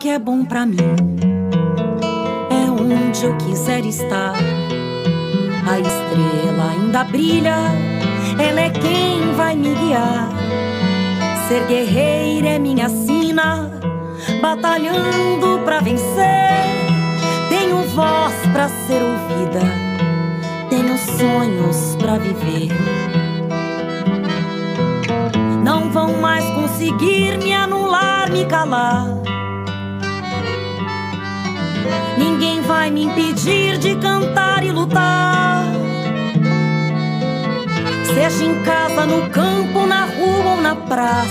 que é bom pra mim, é onde eu quiser estar. A estrela ainda brilha, ela é quem vai me guiar. Ser guerreira é minha sina, batalhando pra vencer. Tenho voz pra ser ouvida, tenho sonhos pra viver. Não vão mais conseguir me anular, me calar. Ninguém vai me impedir de cantar e lutar. Seja em casa, no campo, na rua ou na praça,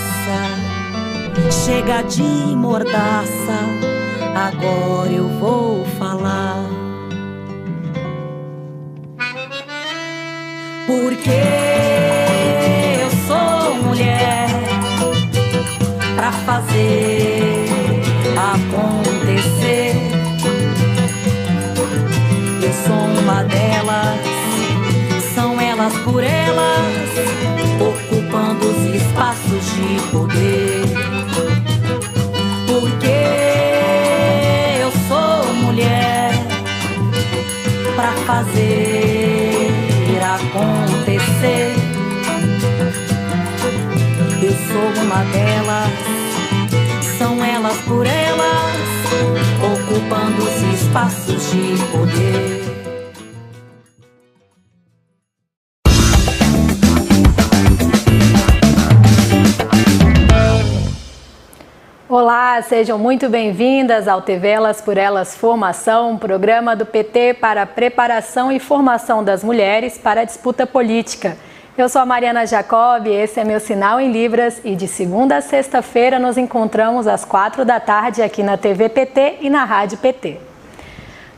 chega de mordaça, agora eu vou falar. Porque eu sou mulher pra fazer acontecer. Eu sou uma delas, são elas por elas, ocupando os espaços de poder. Porque eu sou mulher pra fazer acontecer. Eu sou uma delas, são elas por elas, ocupando os espaços de poder. Olá, sejam muito bem-vindas ao TV Elas por Elas Formação, um programa do PT para a preparação e formação das mulheres para a disputa política. Eu sou a Mariana Jacob, esse é meu sinal em Libras e de segunda a sexta-feira nos encontramos às 4 da tarde aqui na TV PT e na Rádio PT.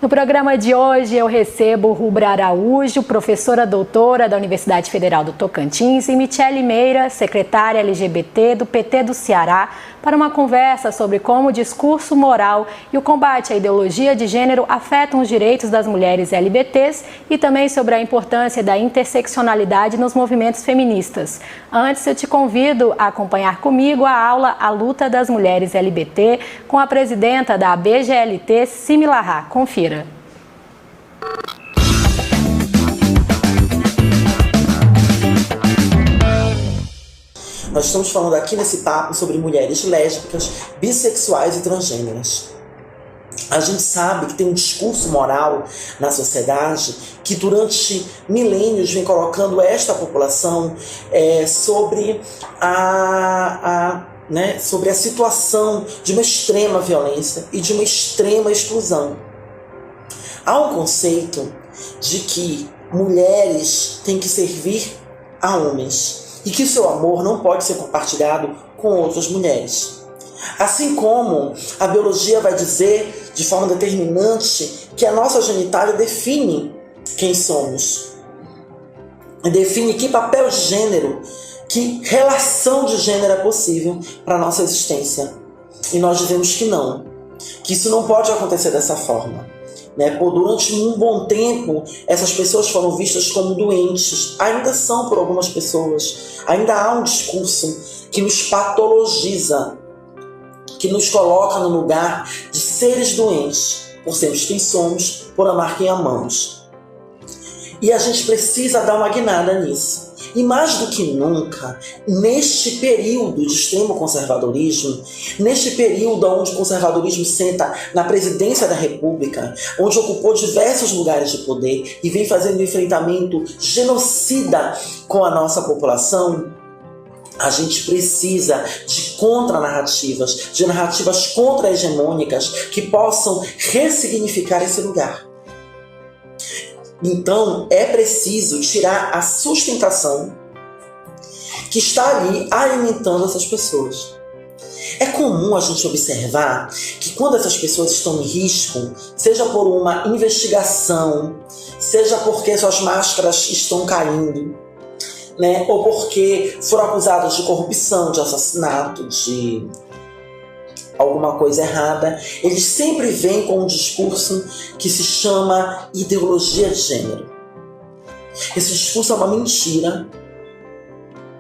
No programa de hoje eu recebo Rubra Araújo, professora doutora da Universidade Federal do Tocantins, e Michele Meira, secretária LGBT do PT do Ceará, para uma conversa sobre como o discurso moral e o combate à ideologia de gênero afetam os direitos das mulheres LGBTs e também sobre a importância da interseccionalidade nos movimentos feministas. Antes, eu te convido a acompanhar comigo a aula A Luta das Mulheres LGBT com a presidenta da BGLT, Simi Lahar. Confira. Nós estamos falando aqui nesse papo sobre mulheres lésbicas, bissexuais e transgêneras. A gente sabe que tem um discurso moral na sociedade que durante milênios vem colocando esta população sobre sobre a situação de uma extrema violência e de uma extrema exclusão. Há um conceito de que mulheres têm que servir a homens e que o seu amor não pode ser compartilhado com outras mulheres. Assim como a biologia vai dizer de forma determinante que a nossa genitália define quem somos, define que papel de gênero, que relação de gênero é possível para a nossa existência. E nós dizemos que não, que isso não pode acontecer dessa forma. Durante um bom tempo, essas pessoas foram vistas como doentes, ainda são por algumas pessoas, ainda há um discurso que nos patologiza, que nos coloca no lugar de seres doentes, por sermos quem somos, por amar quem amamos. E a gente precisa dar uma guinada nisso. E mais do que nunca, neste período de extremo conservadorismo, neste período onde o conservadorismo senta na presidência da República, onde ocupou diversos lugares de poder e vem fazendo um enfrentamento genocida com a nossa população, a gente precisa de contranarrativas, de narrativas contra-hegemônicas que possam ressignificar esse lugar. Então, é preciso tirar a sustentação que está ali alimentando essas pessoas. É comum a gente observar que quando essas pessoas estão em risco, seja por uma investigação, seja porque suas máscaras estão caindo, ou porque foram acusadas de corrupção, de assassinato, de alguma coisa errada, eles sempre vêm com um discurso que se chama ideologia de gênero. Esse discurso é uma mentira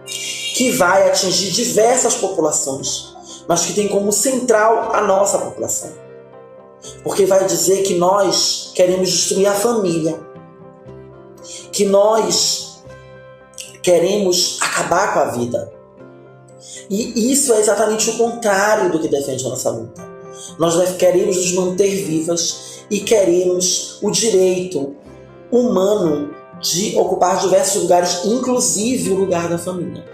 que vai atingir diversas populações, mas que tem como central a nossa população. Porque vai dizer que nós queremos destruir a família, que nós queremos acabar com a vida. E isso é exatamente o contrário do que defende a nossa luta. Nós queremos nos manter vivas e queremos o direito humano de ocupar diversos lugares, inclusive o lugar da família.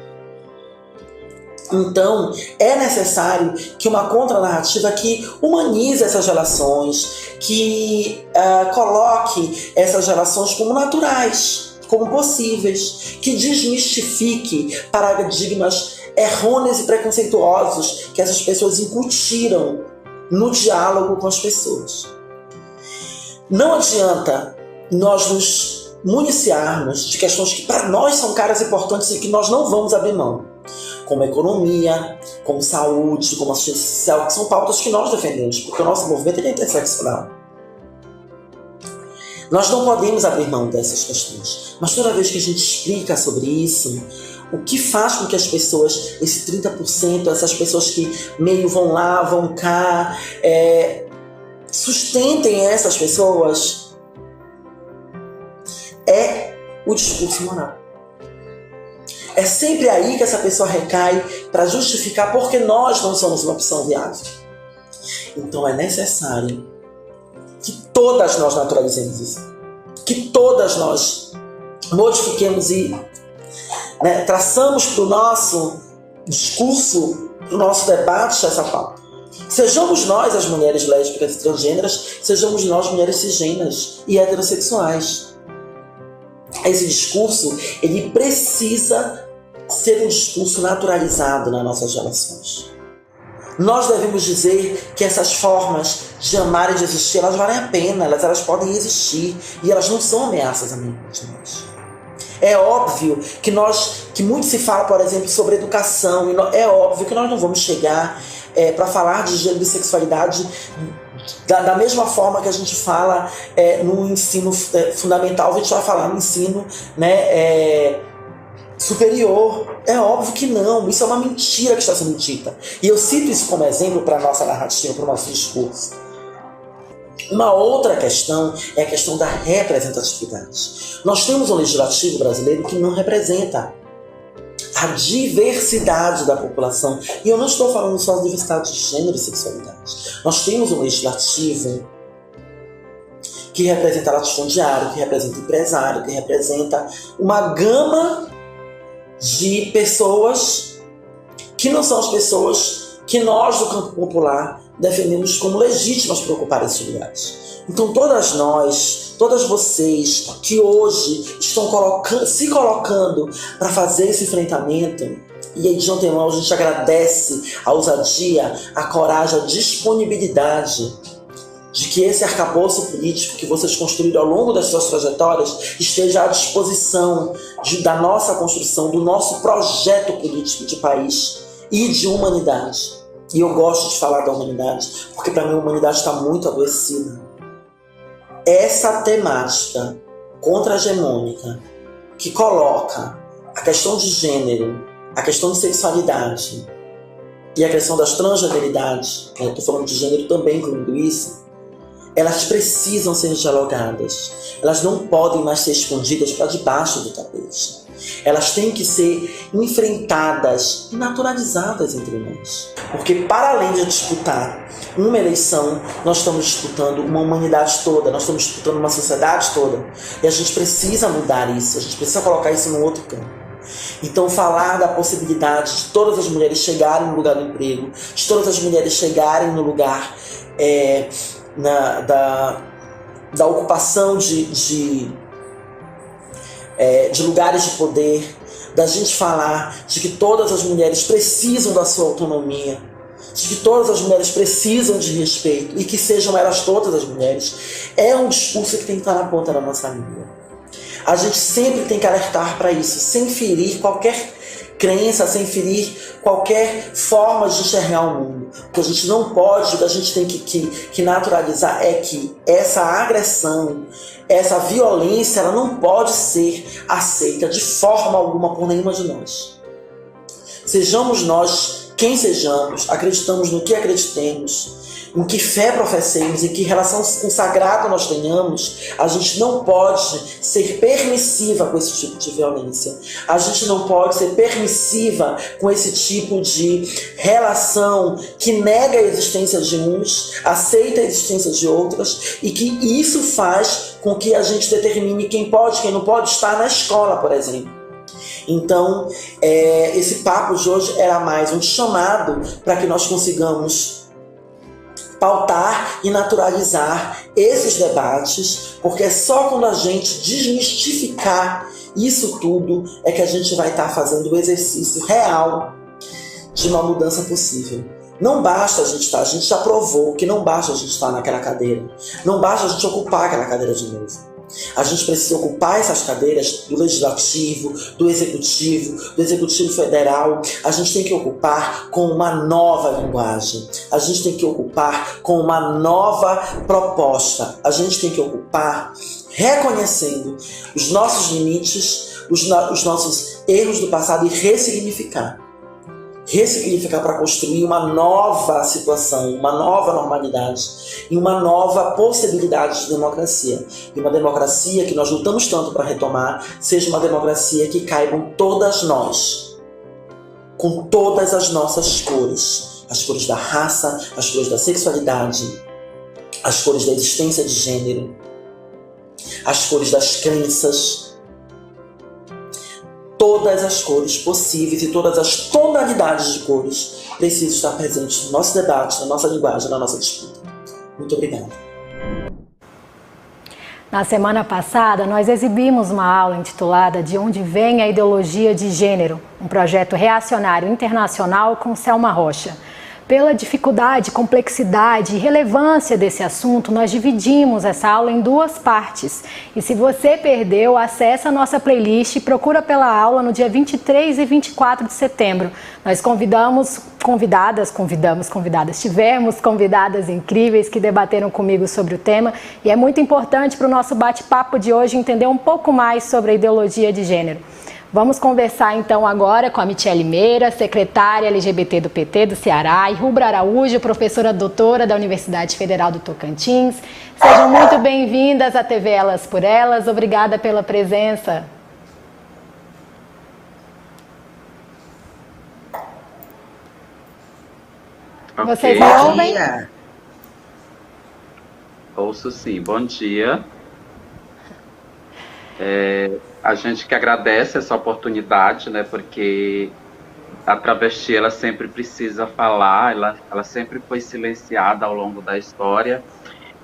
Então, é necessário que uma contranarrativa que humanize essas relações, que coloque essas relações como naturais, como possíveis, que desmistifique paradigmas errôneos e preconceituosos que essas pessoas incutiram no diálogo com as pessoas. Não adianta nós nos municiarmos de questões que para nós são caras importantes e que nós não vamos abrir mão, como economia, como saúde, como assistência social, que são pautas que nós defendemos, porque o nosso movimento é interseccional. Nós não podemos abrir mão dessas questões, mas toda vez que a gente explica sobre isso, o que faz com que as pessoas, esse 30%, essas pessoas que meio vão lá, vão cá, sustentem essas pessoas, é o discurso moral. É sempre aí que essa pessoa recai para justificar porque nós não somos uma opção viável. Então é necessário que todas nós naturalizemos isso. Que todas nós modifiquemos e traçamos para o nosso discurso, para o nosso debate essa pauta. Sejamos nós as mulheres lésbicas e transgêneras, sejamos nós mulheres cisgêneras e heterossexuais. Esse discurso, ele precisa ser um discurso naturalizado nas nossas relações. Nós devemos dizer que essas formas de amar e de existir, elas valem a pena, elas podem existir e elas não são ameaças a nenhuma de nós. É óbvio que muito se fala, por exemplo, sobre educação, e é óbvio que nós não vamos chegar para falar de gênero e sexualidade da mesma forma que a gente fala no ensino fundamental, a gente vai falar no ensino superior. É óbvio que não, isso é uma mentira que está sendo dita. E eu cito isso como exemplo para a nossa narrativa, para o nosso discurso. Uma outra questão é a questão da representatividade. Nós temos um legislativo brasileiro que não representa a diversidade da população. E eu não estou falando só da diversidade de gênero e sexualidade. Nós temos um legislativo que representa latifundiário, que representa empresário, que representa uma gama de pessoas que não são as pessoas que nós do campo popular defendemos como legítimas para ocupar esses lugares. Então todas nós, todas vocês que hoje estão se colocando para fazer esse enfrentamento, e aí de antemão a gente agradece a ousadia, a coragem, a disponibilidade de que esse arcabouço político que vocês construíram ao longo das suas trajetórias esteja à disposição da nossa construção, do nosso projeto político de país e de humanidade. E eu gosto de falar da humanidade, porque para mim a humanidade está muito adoecida. Essa temática contra-hegemônica que coloca a questão de gênero, a questão de sexualidade e a questão das transgeneridades, eu estou falando de gênero também, incluindo isso, elas precisam ser dialogadas. Elas não podem mais ser escondidas para debaixo do tapete. Elas têm que ser enfrentadas e naturalizadas entre nós. Porque para além de disputar uma eleição, nós estamos disputando uma humanidade toda, nós estamos disputando uma sociedade toda. E a gente precisa mudar isso, a gente precisa colocar isso num outro campo. Então falar da possibilidade de todas as mulheres chegarem no lugar do emprego, de todas as mulheres chegarem no lugar da ocupação de lugares de poder, da gente falar de que todas as mulheres precisam da sua autonomia, de que todas as mulheres precisam de respeito e que sejam elas todas as mulheres, é um discurso que tem que estar na ponta da nossa língua. A gente sempre tem que alertar para isso, sem ferir qualquer crença, sem ferir qualquer forma de enxergar o mundo. O que a gente não pode, o que a gente tem que naturalizar é que essa agressão, essa violência, ela não pode ser aceita de forma alguma por nenhuma de nós. Sejamos nós quem sejamos, acreditamos no que acreditemos, em que fé professemos, em que relação com o sagrado nós tenhamos, a gente não pode ser permissiva com esse tipo de violência. A gente não pode ser permissiva com esse tipo de relação que nega a existência de uns, aceita a existência de outras, e que isso faz com que a gente determine quem pode, quem não pode estar na escola, por exemplo. Então, esse papo de hoje era mais um chamado para que nós consigamos pautar e naturalizar esses debates, porque é só quando a gente desmistificar isso tudo é que a gente vai estar fazendo o exercício real de uma mudança possível. Não basta a gente já provou que não basta a gente estar naquela cadeira, não basta a gente ocupar aquela cadeira de novo. A gente precisa ocupar essas cadeiras do Legislativo, do Executivo Federal. A gente tem que ocupar com uma nova linguagem. A gente tem que ocupar com uma nova proposta. A gente tem que ocupar reconhecendo os nossos limites, os nossos erros do passado e ressignificar para construir uma nova situação, uma nova normalidade e uma nova possibilidade de democracia. E uma democracia que nós lutamos tanto para retomar seja uma democracia que caibam todas nós, com todas as nossas cores. As cores da raça, as cores da sexualidade, as cores da existência de gênero, as cores das crenças. Todas as cores possíveis e todas as tonalidades de cores precisam estar presentes no nosso debate, na nossa linguagem, na nossa disputa. Muito obrigada. Na semana passada, nós exibimos uma aula intitulada De Onde Vem a Ideologia de Gênero, um projeto reacionário internacional com Selma Rocha. Pela dificuldade, complexidade e relevância desse assunto, nós dividimos essa aula em duas partes. E se você perdeu, acesse a nossa playlist e procura pela aula no dia 23 e 24 de setembro. Nós tivemos convidadas incríveis que debateram comigo sobre o tema. E é muito importante para o nosso bate-papo de hoje entender um pouco mais sobre a ideologia de gênero. Vamos conversar então agora com a Michele Meira, secretária LGBT do PT do Ceará, e Rubra Araújo, professora doutora da Universidade Federal do Tocantins. Sejam muito bem-vindas à TV Elas por Elas. Obrigada pela presença. Okay. Vocês me ouvem? Ouço sim. Bom dia. A gente que agradece essa oportunidade, né, porque a travesti ela sempre precisa falar, ela sempre foi silenciada ao longo da história,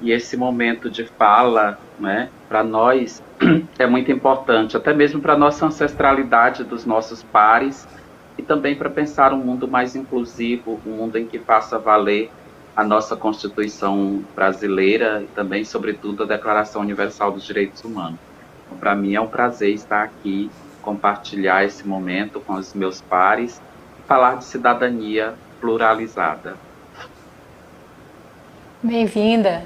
e esse momento de fala, né, para nós é muito importante, até mesmo para a nossa ancestralidade dos nossos pares, e também para pensar um mundo mais inclusivo, um mundo em que faça valer a nossa Constituição brasileira e também, sobretudo, a Declaração Universal dos Direitos Humanos. Para mim é um prazer estar aqui, compartilhar esse momento com os meus pares e falar de cidadania pluralizada. Bem-vinda.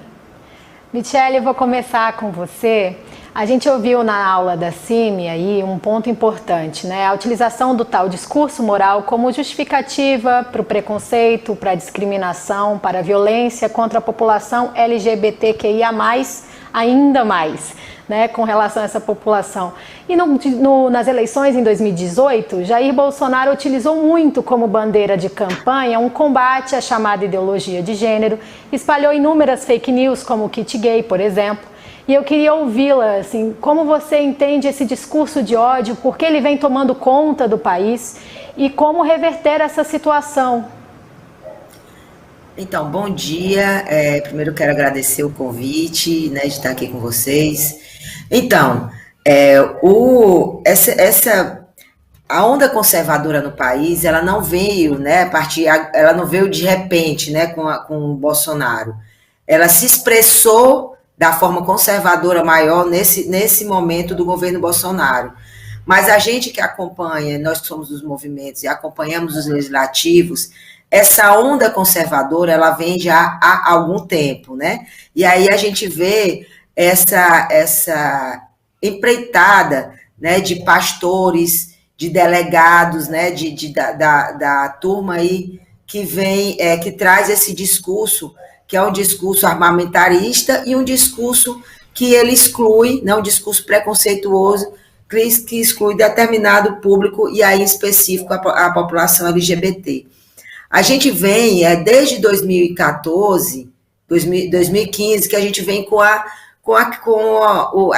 Michele, eu vou começar com você. A gente ouviu na aula da CIMI aí um ponto importante, né? A utilização do tal discurso moral como justificativa para o preconceito, para a discriminação, para a violência contra a população LGBTQIA+, ainda mais, né, com relação a essa população. E nas eleições em 2018, Jair Bolsonaro utilizou muito como bandeira de campanha um combate à chamada ideologia de gênero, espalhou inúmeras fake news como o kit gay, por exemplo. E eu queria ouvi-la, assim, como você entende esse discurso de ódio, por que ele vem tomando conta do país e como reverter essa situação? Então, bom dia. Primeiro quero agradecer o convite, né, de estar aqui com vocês. Então, a onda conservadora no país, ela não veio, né, ela não veio de repente, né, com o Bolsonaro. Ela se expressou da forma conservadora maior nesse momento do governo Bolsonaro. Mas a gente que acompanha, nós que somos dos movimentos e acompanhamos os legislativos, essa onda conservadora, ela vem já há algum tempo, né? E aí a gente vê essa empreitada, né, de pastores de delegados, né, da turma aí que vem, que traz esse discurso, que é um discurso armamentarista e um discurso que ele exclui, né, um discurso preconceituoso, que exclui determinado público, e aí em específico a população LGBT. A gente vem, desde 2014, 2015, que a gente vem com a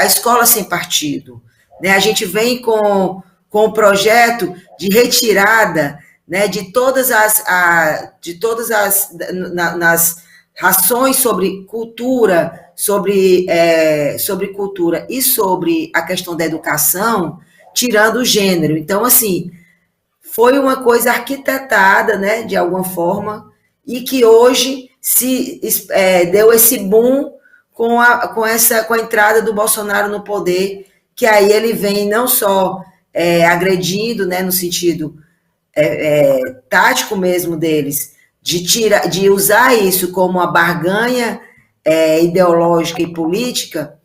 escola sem partido, né? A gente vem com o projeto de retirada, né, de todas as nas rações sobre cultura, sobre cultura e sobre a questão da educação, tirando o gênero. Então, assim, foi uma coisa arquitetada, né, de alguma forma, e que hoje deu esse boom com a entrada do Bolsonaro no poder, que aí ele vem não só agredindo, né, no sentido tático mesmo deles, de usar isso como uma barganha ideológica e política,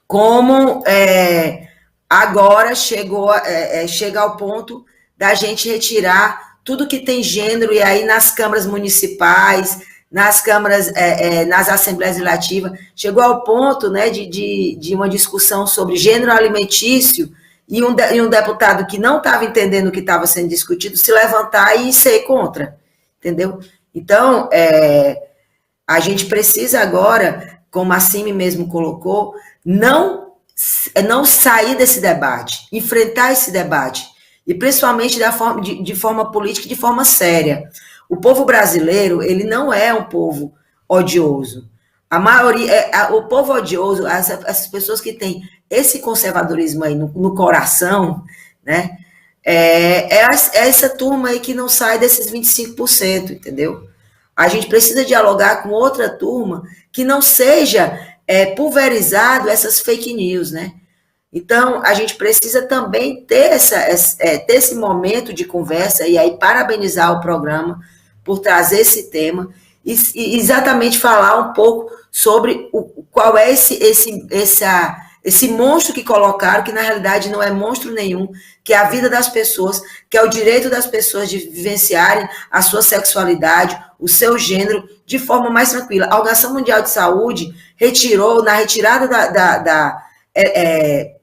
como agora chega ao ponto da gente retirar tudo que tem gênero, e aí nas câmaras municipais, nas câmaras, nas assembleias legislativas, chegou ao ponto, né, de uma discussão sobre gênero alimentício, e um deputado que não estava entendendo o que estava sendo discutido se levantar e ser contra, entendeu? Então, a gente precisa agora, como a Cime mesmo colocou, não sair desse debate, enfrentar esse debate, e principalmente de forma política e de forma séria. O povo brasileiro, ele não é um povo odioso. A maioria, o povo odioso, essas pessoas que têm esse conservadorismo aí no coração, né, essa turma aí que não sai desses 25%, entendeu? A gente precisa dialogar com outra turma que não seja pulverizado essas fake news, né? Então, a gente precisa também ter esse momento de conversa, e aí parabenizar o programa por trazer esse tema, e exatamente falar um pouco sobre qual é esse monstro que colocaram, que na realidade não é monstro nenhum, que é a vida das pessoas, que é o direito das pessoas de vivenciarem a sua sexualidade, o seu gênero, de forma mais tranquila. A Organização Mundial de Saúde retirou, na retirada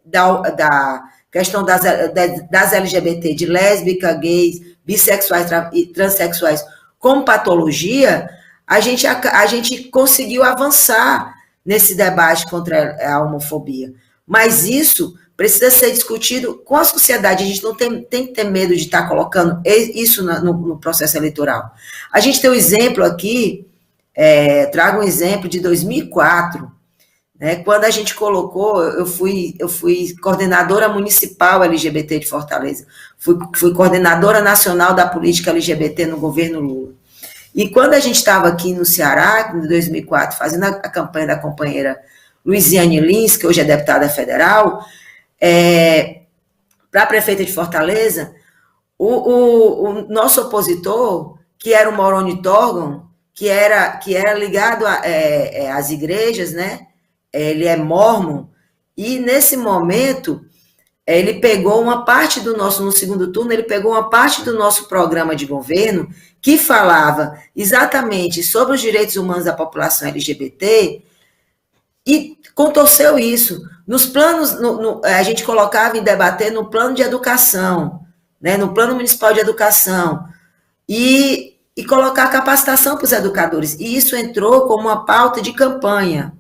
da questão das LGBT, de lésbica, gays, bissexuais e transexuais, como patologia, a gente conseguiu avançar nesse debate contra a homofobia. Mas isso precisa ser discutido com a sociedade. A gente não tem que ter medo de estar colocando isso no processo eleitoral. A gente tem um exemplo aqui, trago um exemplo de 2004, né, quando a gente colocou, eu fui coordenadora municipal LGBT de Fortaleza, fui coordenadora nacional da política LGBT no governo Lula. E quando a gente estava aqui no Ceará, em 2004, fazendo a campanha da companheira Luiziane Lins, que hoje é deputada federal, para a prefeita de Fortaleza, o nosso opositor, que era o Moroni Torgon, que era ligado às igrejas, né? Ele é mórmon, e nesse momento ele pegou uma parte no segundo turno, ele pegou uma parte do nosso programa de governo que falava exatamente sobre os direitos humanos da população LGBT e contorceu isso. Nos planos, a gente colocava em debater no plano de educação, né, no plano municipal de educação, e colocar capacitação para os educadores. E isso entrou como uma pauta de campanha.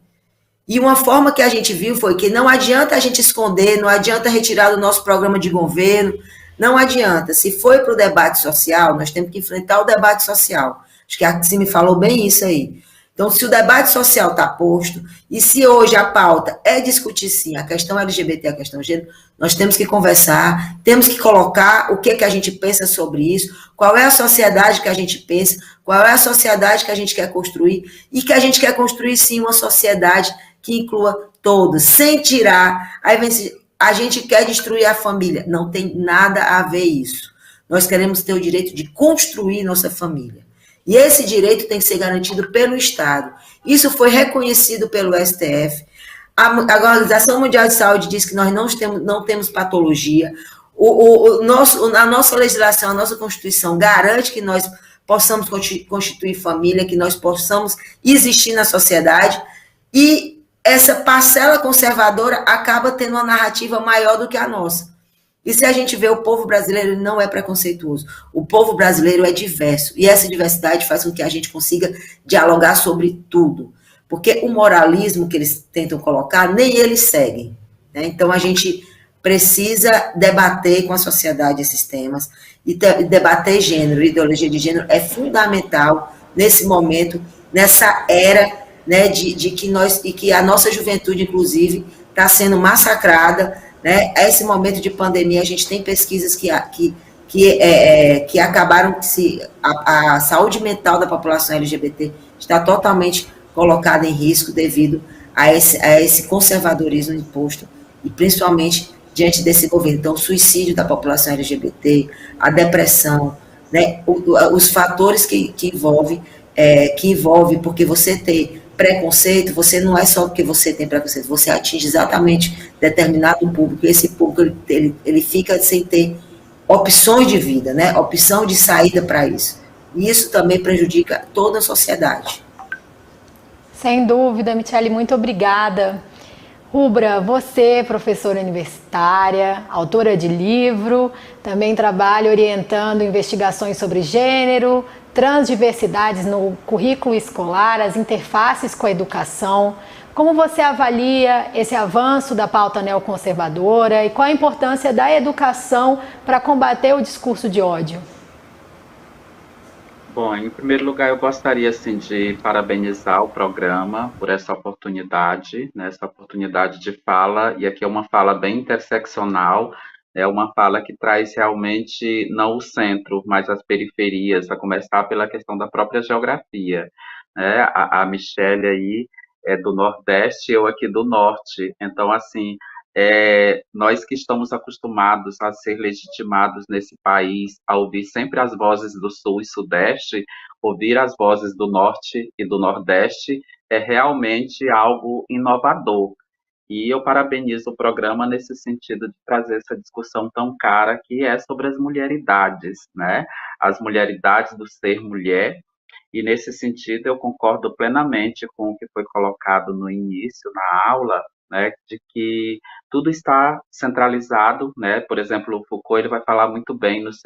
E uma forma que a gente viu foi que não adianta a gente esconder, não adianta retirar do nosso programa de governo, não adianta. Se foi para o debate social, nós temos que enfrentar o debate social. Acho que a Cime falou bem isso aí. Então, se o debate social está posto, e se hoje a pauta é discutir, sim, a questão LGBT, a questão gênero, nós temos que conversar, temos que colocar o que a gente pensa sobre isso, qual é a sociedade que a gente pensa, qual é a sociedade que a gente quer construir, e que a gente quer construir, sim, uma sociedade que inclua todos, sem tirar. Aí a gente quer destruir a família. Não tem nada a ver isso. Nós queremos ter o direito de construir nossa família. E esse direito tem que ser garantido pelo Estado. Isso foi reconhecido pelo STF. A Organização Mundial de Saúde diz que nós não temos patologia. A nossa legislação, a nossa Constituição garante que nós possamos constituir família, que nós possamos existir na sociedade, e essa parcela conservadora acaba tendo uma narrativa maior do que a nossa. E se a gente vê o povo brasileiro, ele não é preconceituoso. O povo brasileiro é diverso. E essa diversidade faz com que a gente consiga dialogar sobre tudo. Porque o moralismo que eles tentam colocar, nem eles seguem. Né? Então, a gente precisa debater com a sociedade esses temas. E debater gênero, ideologia de gênero, é fundamental nesse momento, nessa era, né, de que a nossa juventude, inclusive, está sendo massacrada. Né? Esse momento de pandemia, a gente tem pesquisas que acabaram que a saúde mental da população LGBT está totalmente colocada em risco devido a esse conservadorismo imposto, e principalmente diante desse governo. Então, o suicídio da população LGBT, a depressão, né? Os fatores que envolve, porque você tem preconceito, você não é só porque você tem preconceito, você atinge exatamente determinado público, e esse público ele fica sem ter opções de vida, né? Opção de saída para isso. E isso também prejudica toda a sociedade. Sem dúvida, Michele, muito obrigada. Rubra, você, professora universitária, autora de livro, também trabalha orientando investigações sobre gênero, transdiversidades no currículo escolar, as interfaces com a educação. Como você avalia esse avanço da pauta neoconservadora e qual a importância da educação para combater o discurso de ódio? Bom, em primeiro lugar, eu gostaria assim, de parabenizar o programa por essa oportunidade, né, essa oportunidade de fala, e aqui é uma fala bem interseccional, é uma fala que traz realmente não o centro, mas as periferias, a começar pela questão da própria geografia. Né? A Michelle aí é do Nordeste, eu aqui do Norte, então assim, nós que estamos acostumados a ser legitimados nesse país, a ouvir sempre as vozes do Sul e Sudeste, ouvir as vozes do Norte e do Nordeste é realmente algo inovador. E eu parabenizo o programa nesse sentido de trazer essa discussão tão cara que é sobre as mulheridades, né? As mulheridades do ser mulher. E nesse sentido eu concordo plenamente com o que foi colocado no início, na aula, né, de que tudo está centralizado, né? Por exemplo, o Foucault ele vai falar muito bem nos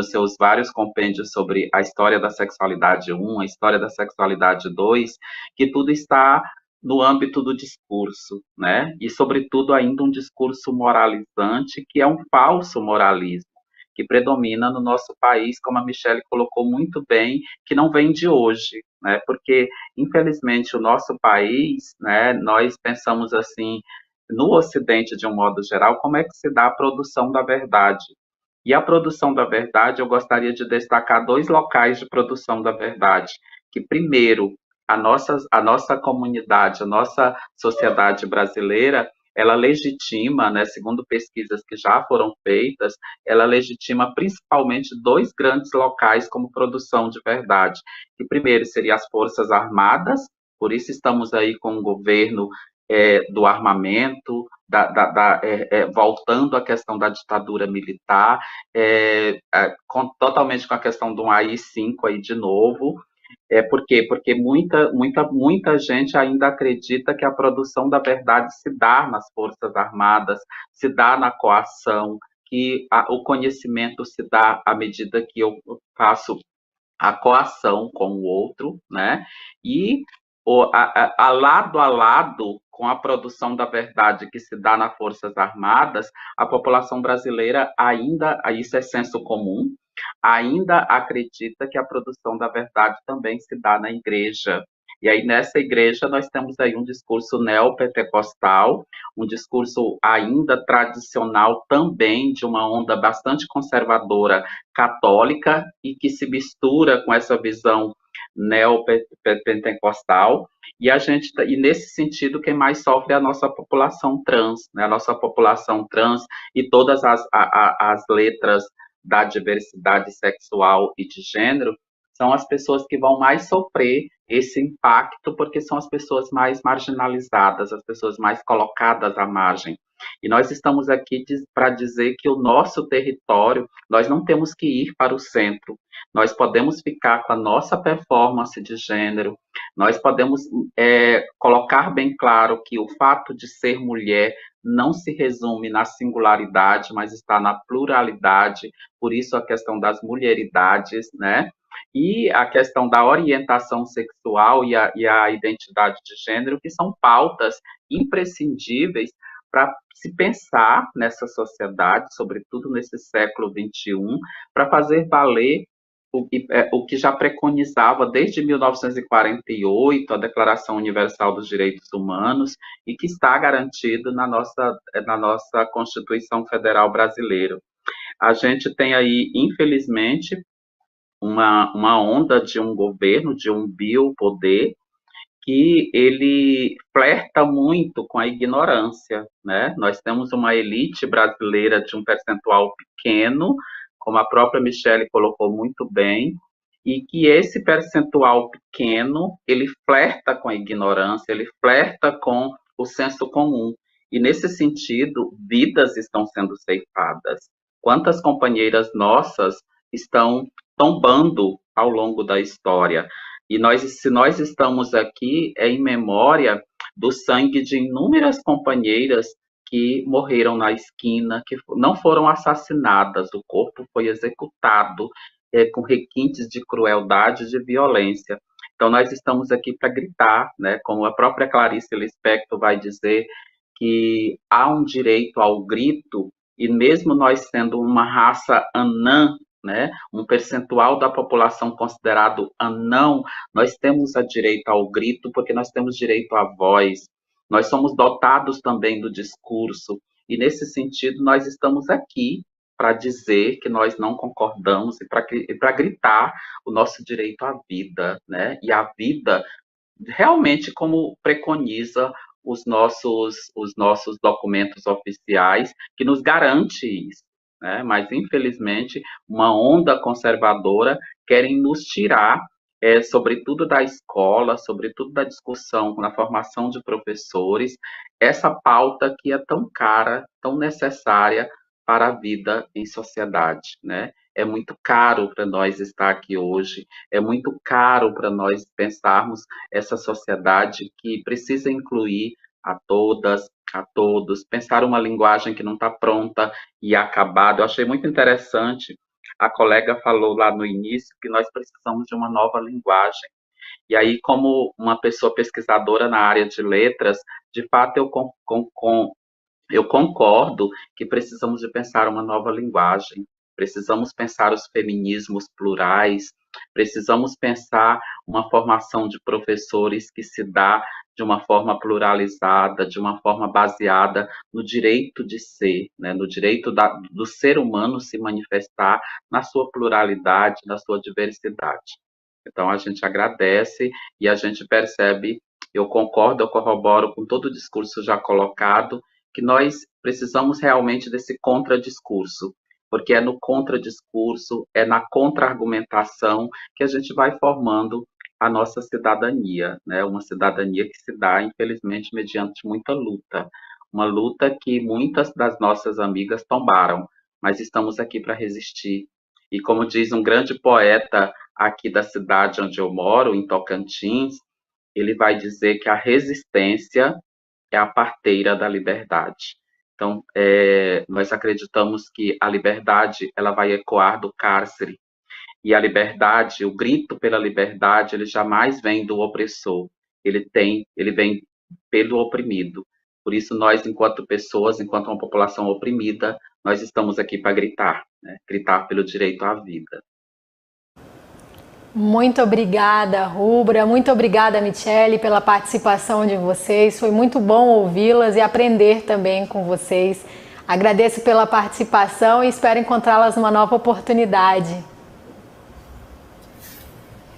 seus vários compêndios sobre a história da sexualidade 1, a história da sexualidade 2, que tudo está no âmbito do discurso, né? E sobretudo ainda um discurso moralizante que é um falso moralismo que predomina no nosso país, como a Michelle colocou muito bem, que não vem de hoje, né? Porque, infelizmente, o nosso país, né, nós pensamos assim, no Ocidente, de um modo geral, como é que se dá a produção da verdade? E a produção da verdade, eu gostaria de destacar dois locais de produção da verdade, que primeiro, a nossa comunidade, a nossa sociedade brasileira, ela legitima, né, segundo pesquisas que já foram feitas, ela legitima principalmente dois grandes locais como produção de verdade. Que primeiro seria as Forças Armadas, por isso estamos aí com um governo do armamento, voltando à questão da ditadura militar, totalmente com a questão do AI-5 aí de novo. Por quê? Porque muita gente ainda acredita que a produção da verdade se dá nas Forças Armadas, se dá na coação, que o conhecimento se dá à medida que eu faço a coação com o outro, né? E a lado com a produção da verdade que se dá nas Forças Armadas, a população brasileira ainda, isso é senso comum, ainda acredita que a produção da verdade também se dá na igreja. E aí, nessa igreja, nós temos aí um discurso neopentecostal, um discurso ainda tradicional também, de uma onda bastante conservadora católica, e que se mistura com essa visão neopentecostal, e nesse sentido, quem mais sofre é a nossa população trans, né? A nossa população trans e todas as letras da diversidade sexual e de gênero, são as pessoas que vão mais sofrer esse impacto, porque são as pessoas mais marginalizadas, as pessoas mais colocadas à margem. E nós estamos aqui para dizer que o nosso território, nós não temos que ir para o centro, nós podemos ficar com a nossa performance de gênero, nós podemos colocar bem claro que o fato de ser mulher não se resume na singularidade, mas está na pluralidade, por isso a questão das mulheridades, né? E a questão da orientação sexual e a identidade de gênero, que são pautas imprescindíveis para se pensar nessa sociedade, sobretudo nesse século XXI, para fazer valer o que já preconizava desde 1948 a Declaração Universal dos Direitos Humanos e que está garantido na nossa Constituição Federal Brasileira. A gente tem aí, infelizmente, uma onda de um governo, de um biopoder, que ele flerta muito com a ignorância, né? Nós temos uma elite brasileira de um percentual pequeno, como a própria Michele colocou muito bem, e que esse percentual pequeno, ele flerta com a ignorância, ele flerta com o senso comum. E, nesse sentido, vidas estão sendo ceifadas. Quantas companheiras nossas estão tombando ao longo da história? E se nós estamos aqui, é em memória do sangue de inúmeras companheiras que morreram na esquina, que não foram assassinadas, o corpo foi executado com requintes de crueldade e de violência. Então, nós estamos aqui para gritar, né? Como a própria Clarice Lispector vai dizer, que há um direito ao grito, e mesmo nós sendo uma raça anã, né, um percentual da população considerado anão, nós temos a direito ao grito, porque nós temos direito à voz, nós somos dotados também do discurso, e nesse sentido nós estamos aqui para dizer que nós não concordamos e para gritar o nosso direito à vida, né, e a vida realmente como preconiza os nossos documentos oficiais, que nos garante isso. Né? Mas, infelizmente, uma onda conservadora querem nos tirar, sobretudo da escola, sobretudo da discussão na formação de professores, essa pauta que é tão cara, tão necessária para a vida em sociedade. Né? É muito caro para nós estar aqui hoje, é muito caro para nós pensarmos essa sociedade que precisa incluir a todas, a todos, pensar uma linguagem que não está pronta e acabada. Eu achei muito interessante, a colega falou lá no início que nós precisamos de uma nova linguagem. E aí, como uma pessoa pesquisadora na área de letras, de fato eu concordo que precisamos de pensar uma nova linguagem, precisamos pensar os feminismos plurais, precisamos pensar uma formação de professores que se dá de uma forma pluralizada, de uma forma baseada no direito de ser, né, no direito do ser humano se manifestar na sua pluralidade, na sua diversidade. Então, a gente agradece e a gente percebe, eu concordo, eu corroboro com todo o discurso já colocado, que nós precisamos realmente desse contradiscurso, porque é no contradiscurso, é na contra-argumentação que a gente vai formando a nossa cidadania, né? Uma cidadania que se dá, infelizmente, mediante muita luta, uma luta que muitas das nossas amigas tombaram, mas estamos aqui para resistir. E como diz um grande poeta aqui da cidade onde eu moro, em Tocantins, ele vai dizer que a resistência é a parteira da liberdade. Então, nós acreditamos que a liberdade ela vai ecoar do cárcere, e a liberdade, o grito pela liberdade, ele jamais vem do opressor, ele vem pelo oprimido. Por isso, nós, enquanto pessoas, enquanto uma população oprimida, nós estamos aqui para gritar, né? Gritar pelo direito à vida. Muito obrigada, Rubra, muito obrigada, Michele, pela participação de vocês. Foi muito bom ouvi-las e aprender também com vocês. Agradeço pela participação e espero encontrá-las numa nova oportunidade.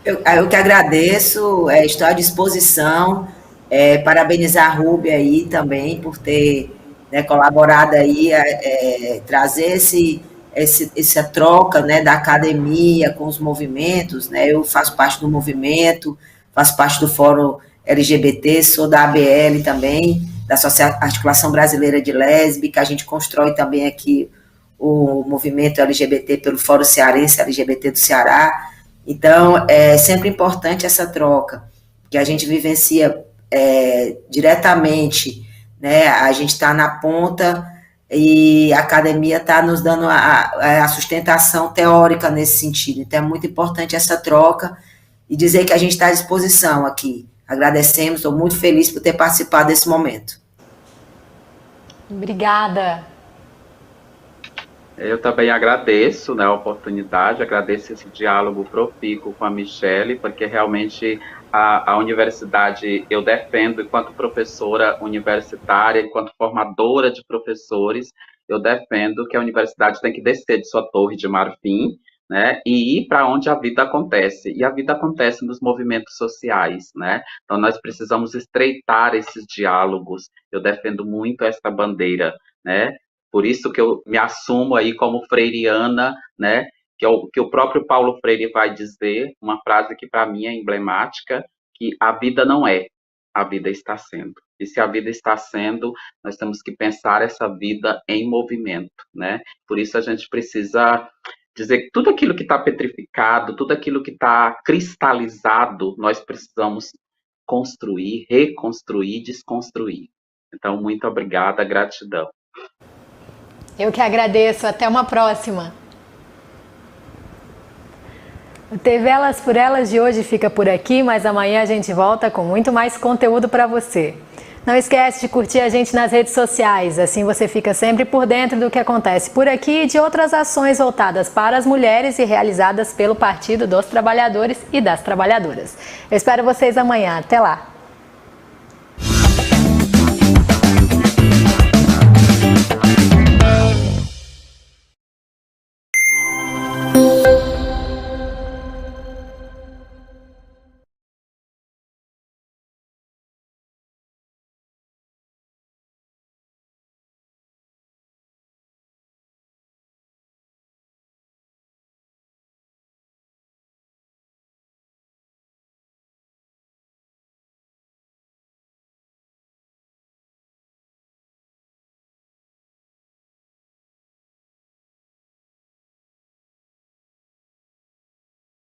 Eu que agradeço, estou à disposição, parabenizar a Rubia aí também por ter, né, colaborado aí, trazer essa troca, né, da academia com os movimentos, né? Eu faço parte do movimento, faço parte do Fórum LGBT, sou da ABL também, da Articulação Brasileira de Lésbica, a gente constrói também aqui o movimento LGBT pelo Fórum Cearense LGBT do Ceará. Então, é sempre importante essa troca, que a gente vivencia diretamente, né? A gente está na ponta e a academia está nos dando a sustentação teórica nesse sentido. Então, é muito importante essa troca e dizer que a gente está à disposição aqui. Agradecemos, estou muito feliz por ter participado desse momento. Obrigada. Eu também agradeço, né, a oportunidade, agradeço esse diálogo profícuo com a Michele, porque realmente a universidade eu defendo, enquanto professora universitária, enquanto formadora de professores, eu defendo que a universidade tem que descer de sua torre de marfim, né, e ir para onde a vida acontece. E a vida acontece nos movimentos sociais, né? Então nós precisamos estreitar esses diálogos. Eu defendo muito essa bandeira, né? Por isso que eu me assumo aí como freiriana, né? Que o próprio Paulo Freire vai dizer, uma frase que para mim é emblemática, que a vida não é, a vida está sendo. E se a vida está sendo, nós temos que pensar essa vida em movimento, né? Por isso a gente precisa dizer que tudo aquilo que está petrificado, tudo aquilo que está cristalizado, nós precisamos construir, reconstruir, desconstruir. Então, muito obrigada, gratidão. Eu que agradeço, até uma próxima. O TV Elas por Elas de hoje fica por aqui, mas amanhã a gente volta com muito mais conteúdo para você. Não esquece de curtir a gente nas redes sociais, assim você fica sempre por dentro do que acontece por aqui e de outras ações voltadas para as mulheres e realizadas pelo Partido dos Trabalhadores e das Trabalhadoras. Eu espero vocês amanhã, até lá!